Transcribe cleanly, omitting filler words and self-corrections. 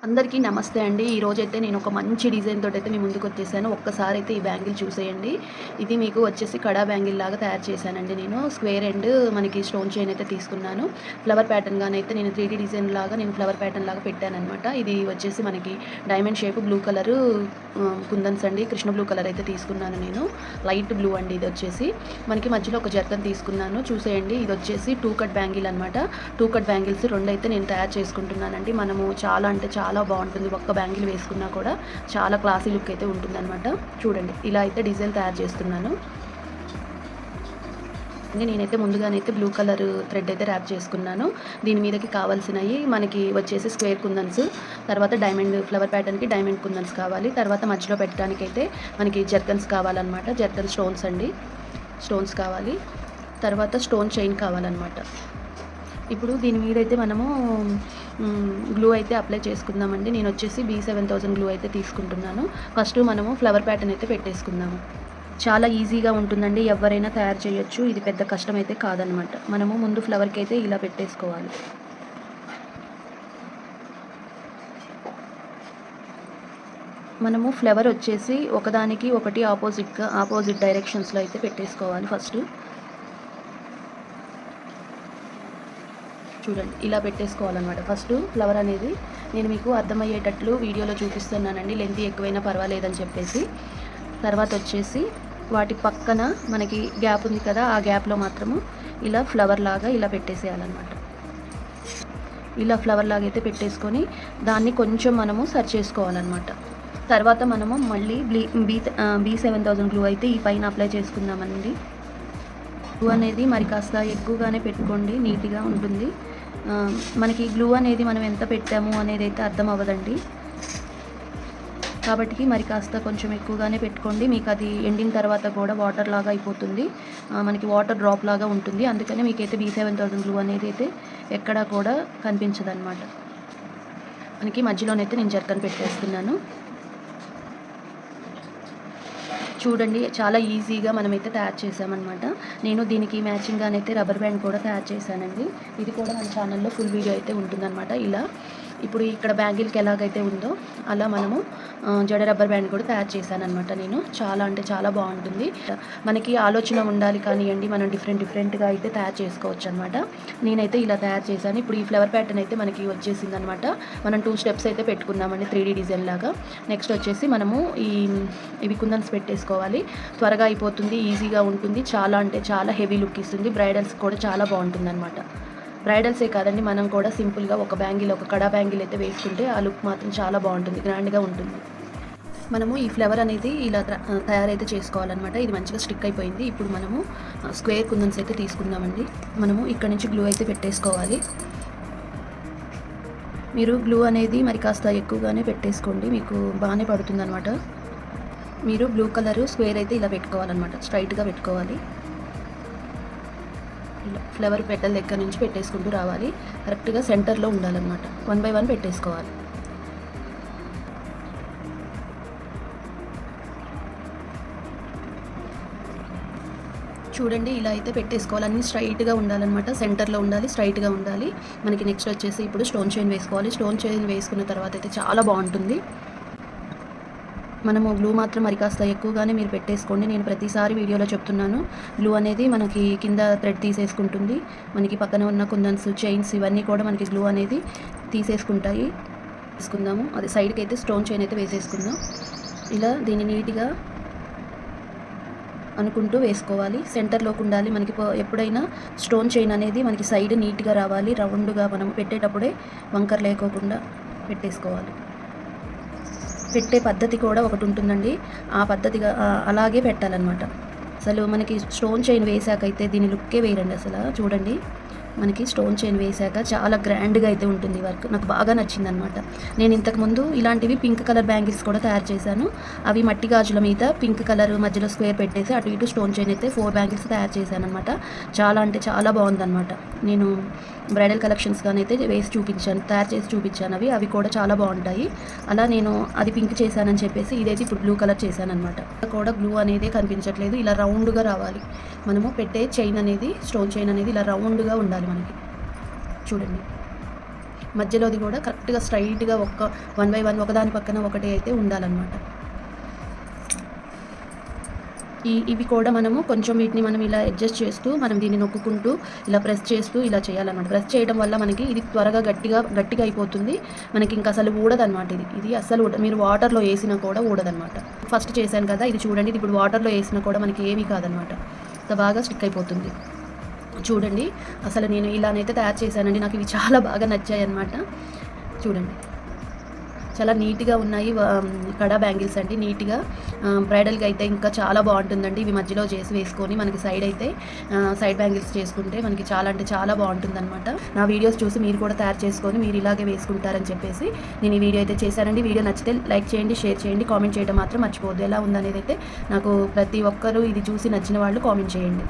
అందరికీ నమస్తే అండి. ఈరోజైతే నేను ఒక మంచి డిజైన్ తోటైతే మీ ముందుకొచ్చేసాను. ఒక్కసారి అయితే ఈ బ్యాంగిల్ చూసేయండి. ఇది మీకు వచ్చేసి కడా బ్యాంగిల్ లాగా తయారు చేశానండి నేను. స్క్వేర్ ఎండ్ మనకి స్టోన్ చైన్ అయితే తీసుకున్నాను. ఫ్లవర్ ప్యాటర్న్‌గానైతే నేను 3D డిజైన్ లాగా నేను ఫ్లవర్ ప్యాటర్న్ లాగా పెట్టాననమాట. ఇది వచ్చేసి మనకి డైమండ్ షేప్ బ్లూ కలరు కుందన్స్ అండి. కృష్ణ బ్లూ కలర్ అయితే తీసుకున్నాను నేను. లైట్ బ్లూ అండి ఇది వచ్చేసి. మనకి మధ్యలో ఒక జర్కన్ తీసుకున్నాను. చూసేయండి ఇది వచ్చేసి 2 కట్ బ్యాంగిల్ అనమాట. 2 కట్ బ్యాంగిల్స్ 2 అయితే నేను తయారు చేసుకుంటున్నానండి. మనము చాలా అంటే చాలా బాగుంటుంది. ఒక్క బ్యాంగిల్ వేసుకున్నా కూడా చాలా క్లాసీ లుక్ అయితే ఉంటుందన్నమాట. చూడండి ఇలా అయితే డిజైన్ తయారు చేస్తున్నాను. నేనైతే ముందుగానైతే బ్లూ కలర్ థ్రెడ్ అయితే ర్యాప్ చేసుకున్నాను. దీని మీదకి కావాల్సినవి మనకి వచ్చేసి స్క్వేర్ కుందన్స్, తర్వాత డైమండ్ ఫ్లవర్ ప్యాటర్న్కి డైమండ్ కుందన్స్ కావాలి. తర్వాత మధ్యలో పెట్టడానికైతే మనకి జర్కన్స్ కావాలన్నమాట. జర్కన్ స్టోన్స్ అండి, స్టోన్స్ కావాలి. తర్వాత స్టోన్ చైన్ కావాలన్నమాట. ఇప్పుడు దీని మీద అయితే మనము గ్లూ అయితే అప్లై చేసుకుందామండి. నేను వచ్చేసి B7000 గ్లూ అయితే తీసుకుంటున్నాను. ఫస్ట్ మనము ఫ్లవర్ ప్యాటర్న్ అయితే పెట్టేసుకుందాము. చాలా ఈజీగా ఉంటుందండి, ఎవరైనా తయారు చేయొచ్చు. ఇది పెద్ద కష్టం అయితే కాదనమాట. మనము ముందు ఫ్లవర్కి అయితే ఇలా పెట్టేసుకోవాలి. మనము ఫ్లవర్ వచ్చేసి ఒకదానికి ఒకటి ఆపోజిట్ డైరెక్షన్స్లో అయితే పెట్టేసుకోవాలి. ఫస్ట్ చూడండి ఇలా పెట్టేసుకోవాలన్నమాట. ఫస్ట్ ఫ్లవర్ అనేది నేను మీకు అర్థమయ్యేటట్లు వీడియోలో చూపిస్తున్నానండి, లెంత్ ఎక్కువైనా పర్వాలేదని చెప్పేసి. తర్వాత వచ్చేసి వాటి పక్కన మనకి గ్యాప్ ఉంది కదా, ఆ గ్యాప్లో మాత్రము ఇలా ఫ్లవర్ లాగా ఇలా పెట్టేసేయాలన్నమాట. ఇలా ఫ్లవర్ లాగా అయితే పెట్టేసుకొని దాన్ని కొంచెం మనము సర్చ్ చేసుకోవాలన్నమాట. తర్వాత మనము మళ్ళీ B7000 గ్లూ అయితే ఈ పైన అప్లై చేసుకుందామండి. గ్లూ అనేది మరి కాస్త ఎక్కువగానే పెట్టుకోండి, నీట్గా ఉంటుంది. మనకి గ్లూ అనేది మనం ఎంత పెట్టాము అనేది అయితే అర్థం అవ్వదండి. కాబట్టి మరి కాస్త కొంచెం ఎక్కువగానే పెట్టుకోండి. మీకు అది ఎండిన తర్వాత కూడా వాటర్ లాగా అయిపోతుంది, మనకి వాటర్ డ్రాప్ లాగా ఉంటుంది. అందుకని మీకైతే B7000 గ్లూ అనేది అయితే ఎక్కడా కూడా కనిపించదన్నమాట. మనకి మధ్యలోనైతే నేను జర్కన్ పెట్టేస్తున్నాను. చూడండి చాలా ఈజీగా మనమైతే తయారు చేసామన్నమాట. నేను దీనికి మ్యాచింగ్గానైతే రబ్బర్ బ్యాండ్ కూడా తయారు చేశానండి. ఇది కూడా మన ఛానల్లో ఫుల్ వీడియో అయితే ఉంటుందన్నమాట. ఇలా ఇప్పుడు ఇక్కడ బ్యాంగిల్కి ఎలాగైతే ఉందో అలా మనము జడ రబ్బర్ బ్యాండ్ కూడా తయారు చేశానమాట నేను. చాలా అంటే చాలా బాగుంటుంది. మనకి ఆలోచన ఉండాలి కానివ్వండి, మనం డిఫరెంట్గా అయితే తయారు చేసుకోవచ్చు అనమాట. నేనైతే ఇలా తయారు చేశాను. ఇప్పుడు ఈ ఫ్లవర్ ప్యాటర్న్ అయితే మనకి వచ్చేసింది అనమాట. మనం 2 స్టెప్స్ అయితే పెట్టుకున్నామండి 3D డిజైన్ లాగా. నెక్స్ట్ వచ్చేసి మనము ఇవి కుందన్స్ పెట్టేసుకోవాలి. త్వరగా అయిపోతుంది, ఈజీగా ఉంటుంది. చాలా అంటే చాలా హెవీ లుక్ ఇస్తుంది. బ్రైడల్స్ కూడా చాలా బాగుంటుంది అనమాట. బ్రైడల్సే కాదండి, మనం కూడా సింపుల్గా ఒక కడా బ్యాంగిల్ అయితే వేసుకుంటే ఆ లుక్ మాత్రం చాలా బాగుంటుంది, గ్రాండ్గా ఉంటుంది. మనము ఈ ఫ్లవర్ అనేది ఇలా తయారైతే చేసుకోవాలన్నమాట. ఇది మంచిగా స్టిక్ అయిపోయింది. ఇప్పుడు మనము స్క్వేర్ కుందన్స్ అయితే తీసుకుందామండి. మనము ఇక్కడ నుంచి గ్లూ అయితే పెట్టేసుకోవాలి. మీరు గ్లూ అనేది మరి కాస్త ఎక్కువగానే పెట్టేసుకోండి, మీకు బాగానే పడుతుంది అనమాట. మీరు బ్లూ కలర్ స్క్వేర్ అయితే ఇలా పెట్టుకోవాలన్నమాట, స్ట్రైట్గా పెట్టుకోవాలి. ఇలా ఫ్లవర్ పెటల్ దగ్గర నుంచి పెట్టేసుకుంటూ రావాలి. కరెక్ట్గా సెంటర్లో ఉండాలన్నమాట. 1 by 1 పెట్టేసుకోవాలి. చూడండి ఇలా అయితే పెట్టేసుకోవాలి. అన్నీ స్ట్రైట్గా ఉండాలన్నమాట, సెంటర్లో ఉండాలి, స్ట్రైట్గా ఉండాలి. మనకి నెక్స్ట్ వచ్చేసి ఇప్పుడు స్టోన్ చైన్ వేసుకోవాలి. స్టోన్ చైన్ వేసుకున్న తర్వాత అయితే చాలా బాగుంటుంది. మనము గ్లూ మాత్రం మరి కాస్త ఎక్కువగానే మీరు పెట్టేసుకోండి. నేను ప్రతిసారి వీడియోలో చెప్తున్నాను, గ్లూ అనేది మనకి కింద థ్రెడ్ తీసేసుకుంటుంది. మనకి పక్కన ఉన్న కుందన్స్, చైన్స్ ఇవన్నీ కూడా మనకి గ్లూ అనేది తీసేసుకుంటాయి. తీసుకుందాము. అది సైడ్కి అయితే స్టోన్ చైన్ అయితే వేసేసుకుందాం. ఇలా దీన్ని నీట్గా అనుకుంటూ వేసుకోవాలి. సెంటర్లోకి ఉండాలి. మనకి ఎప్పుడైనా స్టోన్ చైన్ అనేది మనకి సైడ్ నీట్గా రావాలి. రౌండ్గా మనం పెట్టేటప్పుడే వంకర్ లేకోకుండా పెట్టేసుకోవాలి. పెట్టే పద్ధతి కూడా ఒకటి ఉంటుందండి, ఆ పద్ధతిగా అలాగే పెట్టాలన్నమాట. అసలు మనకి స్టోన్ చైన్ వేసాకైతే దీని లుక్కే వేరండి. అసలు చూడండి, మనకి స్టోన్ చైన్ వేసాక చాలా గ్రాండ్గా అయితే ఉంటుంది వర్క్. నాకు బాగా నచ్చిందనమాట. నేను ఇంతకుముందు ఇలాంటివి పింక్ కలర్ బ్యాంగిల్స్ కూడా తయారు చేశాను. అవి మట్టి గాజుల మీద పింక్ కలర్ మధ్యలో స్క్వేర్ పెట్టేసి అటు ఇటు స్టోన్ చైన్ అయితే 4 బ్యాంగిల్స్ తయారు చేశాను అనమాట. చాలా అంటే చాలా బాగుందన్నమాట. నేను బ్రైడల్ కలెక్షన్స్గానైతే తయారు చేసి చూపించాను. అవి కూడా చాలా బాగుంటాయి. అలా నేను అది పింక్ చేశానని చెప్పేసి ఇదైతే ఇప్పుడు బ్లూ కలర్ చేశాను అనమాట. కూడా గ్లూ అనేది కనిపించట్లేదు, ఇలా రౌండ్గా రావాలి. మనము పెట్టే చైన్ అనేది, స్టోన్ చైన్ అనేది ఇలా రౌండ్గా ఉండాలి మనకి. చూడండి మధ్యలోది కూడా కరెక్ట్గా స్ట్రైట్గా వన్ బై వన్ ఒకదాని పక్కన ఒకటి అయితే ఉండాలన్నమాట. ఇవి కూడా మనము కొంచెం వీటిని మనం ఇలా అడ్జస్ట్ చేస్తూ మనం దీన్ని నొక్కుంటూ ఇలా ప్రెస్ చేస్తూ ఇలా చేయాలన్నమాట. ప్రెస్ చేయడం వల్ల మనకి ఇది త్వరగా గట్టిగా అయిపోతుంది. మనకి ఇంకా అసలు ఊడదనమాట. ఇది అస్సలు మీరు వాటర్లో వేసినా కూడా ఊడదనమాట. ఫస్ట్ చేశాను కదా, ఇది చూడండి. ఇది ఇప్పుడు వాటర్లో వేసినా కూడా మనకి ఏమీ కాదనమాట. అంత బాగా స్టిక్ అయిపోతుంది. చూడండి, అసలు నేను ఇలానైతే తయారు చేశానండి. నాకు ఇవి చాలా బాగా నచ్చాయి అన్నమాట. చూడండి, చాలా నీట్గా ఉన్నాయి. కడా బ్యాంగిల్స్ అండి, నీట్గా బ్రైడల్గా అయితే ఇంకా చాలా బాగుంటుందండి. ఇవి మధ్యలో చేసి వేసుకొని మనకి సైడ్ బ్యాంగిల్స్ చేసుకుంటే మనకి చాలా అంటే చాలా బాగుంటుందన్నమాట. నా వీడియోస్ చూసి మీరు కూడా తయారు చేసుకొని మీరు ఇలాగే వేసుకుంటారని చెప్పేసి నేను ఈ వీడియో అయితే చేశానండి. వీడియో నచ్చితే లైక్ చేయండి, షేర్ చేయండి, కామెంట్ చేయడం మాత్రం మర్చిపోవద్దు. ఎలా ఉందనేది అయితే నాకు ప్రతి ఒక్కరూ ఇది చూసి నచ్చిన వాళ్ళు కామెంట్ చేయండి.